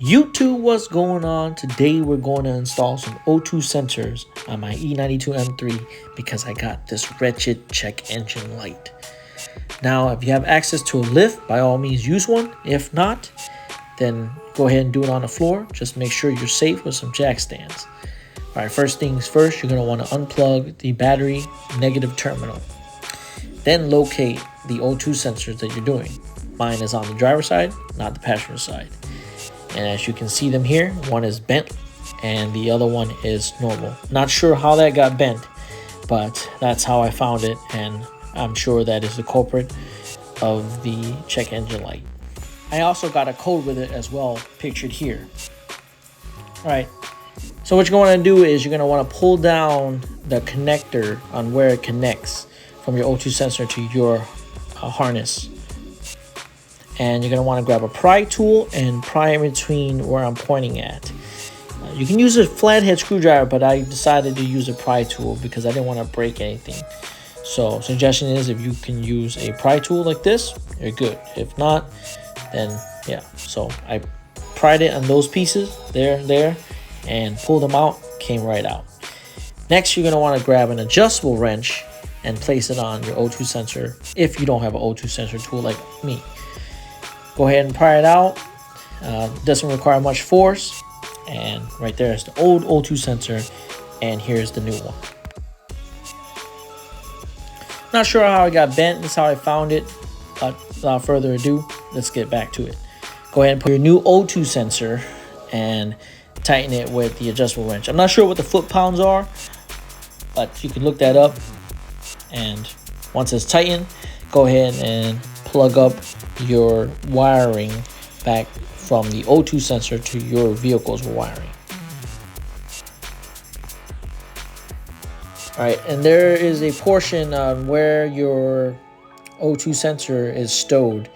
YouTube, what's going on? Today we're going to install some O2 sensors on my E92 M3 because I got this wretched check engine light. Now, if you have access to a lift, by all means use one. If not, then go ahead and do it on the floor. Just make sure you're safe with some jack stands. All right, first things first, you're going to want to unplug the battery negative terminal. Then locate the O2 sensors that you're doing. Mine is on the driver's side, not the passenger side. And as you can see them here, one is bent and the other one is normal. Not sure how that got bent, but that's how I found it, and I'm sure that is the culprit of the check engine light. I also got a code with it as well, pictured here. All right, so what you're going to do is you're going to want to pull down the connector on where it connects from your O2 sensor to your harness. And you're going to want to grab a pry tool and pry in between where I'm pointing at. You can use a flathead screwdriver, but I decided to use a pry tool because I didn't want to break anything. So suggestion is, if you can use a pry tool like this, you're good. If not, then yeah. So I pried it on those pieces, there, and pulled them out, came right out. Next, you're going to want to grab an adjustable wrench and place it on your O2 sensor if you don't have an O2 sensor tool like me. Go ahead and pry it out. Doesn't require much force. And right there is the old O2 sensor, and here's the new one. Not sure how it got bent. That's how I found it. But without further ado, let's get back to it. Go ahead and put your new O2 sensor and tighten it with the adjustable wrench. I'm not sure what the foot-pounds are, but you can look that up. And once it's tightened, go ahead and plug up your wiring back from the O2 sensor to your vehicle's wiring. All right, and there is a portion on where your O2 sensor is stowed.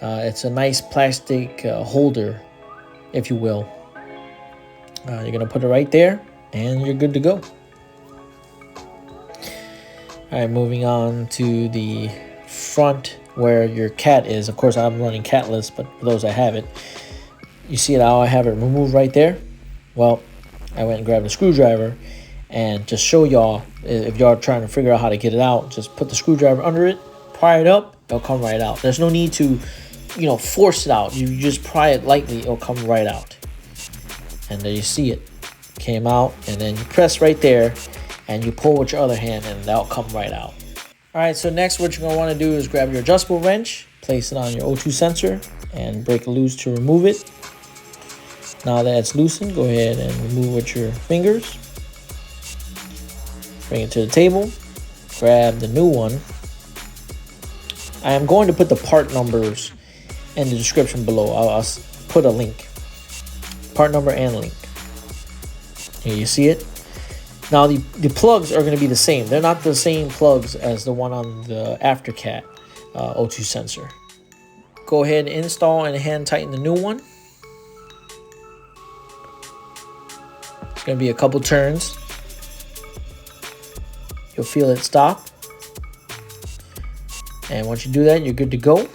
It's a nice plastic holder, if you will. You're going to put it right there, and you're good to go. All right, moving on to the front where your cat is. Of course, I'm running catless, but for those that have it, you see how I have it removed right there? Well, I went and grabbed a screwdriver, and just show y'all, if y'all are trying to figure out how to get it out, just put the screwdriver under it, pry it up, it'll come right out. There's no need to, force it out. You just pry it lightly, it'll come right out. And there you see it. Came out, and then you press right there, and you pull with your other hand, and that'll come right out. All right, so next what you're going to want to do is grab your adjustable wrench, place it on your O2 sensor, and break it loose to remove it. Now that it's loosened, go ahead and remove with your fingers. Bring it to the table. Grab the new one. I am going to put the part numbers in the description below. I'll put a link. Part number and link. Here you see it. Now, the plugs are going to be the same. They're not the same plugs as the one on the Aftercat O2 sensor. Go ahead and install and hand tighten the new one. It's going to be a couple turns. You'll feel it stop. And once you do that, you're good to go.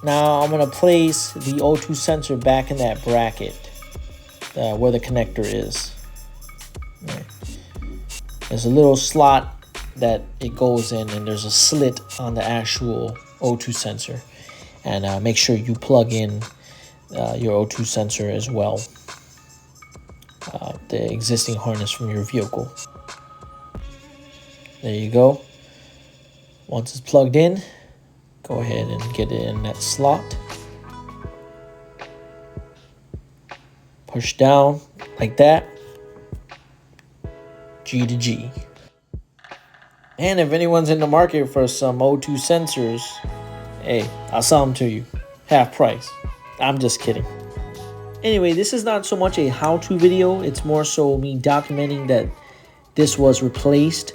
Now, I'm going to place the O2 sensor back in that bracket where the connector is. Right. There's a little slot that it goes in, and there's a slit on the actual O2 sensor. And make sure you plug in your O2 sensor as well, the existing harness from your vehicle. There you go. Once it's plugged in, go ahead and get it in that slot. Push down like that. G to G. And if anyone's in the market for some O2 sensors, hey, I'll sell them to you. Half price. I'm just kidding. Anyway, this is not so much a how-to video. It's more so me documenting that this was replaced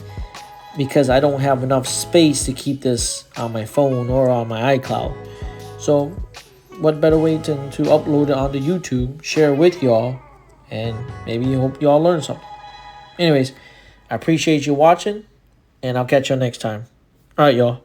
because I don't have enough space to keep this on my phone or on my iCloud. So what better way to upload it onto YouTube, share it with y'all, and maybe hope y'all learn something. Anyways, I appreciate you watching, and I'll catch you next time. All right, y'all.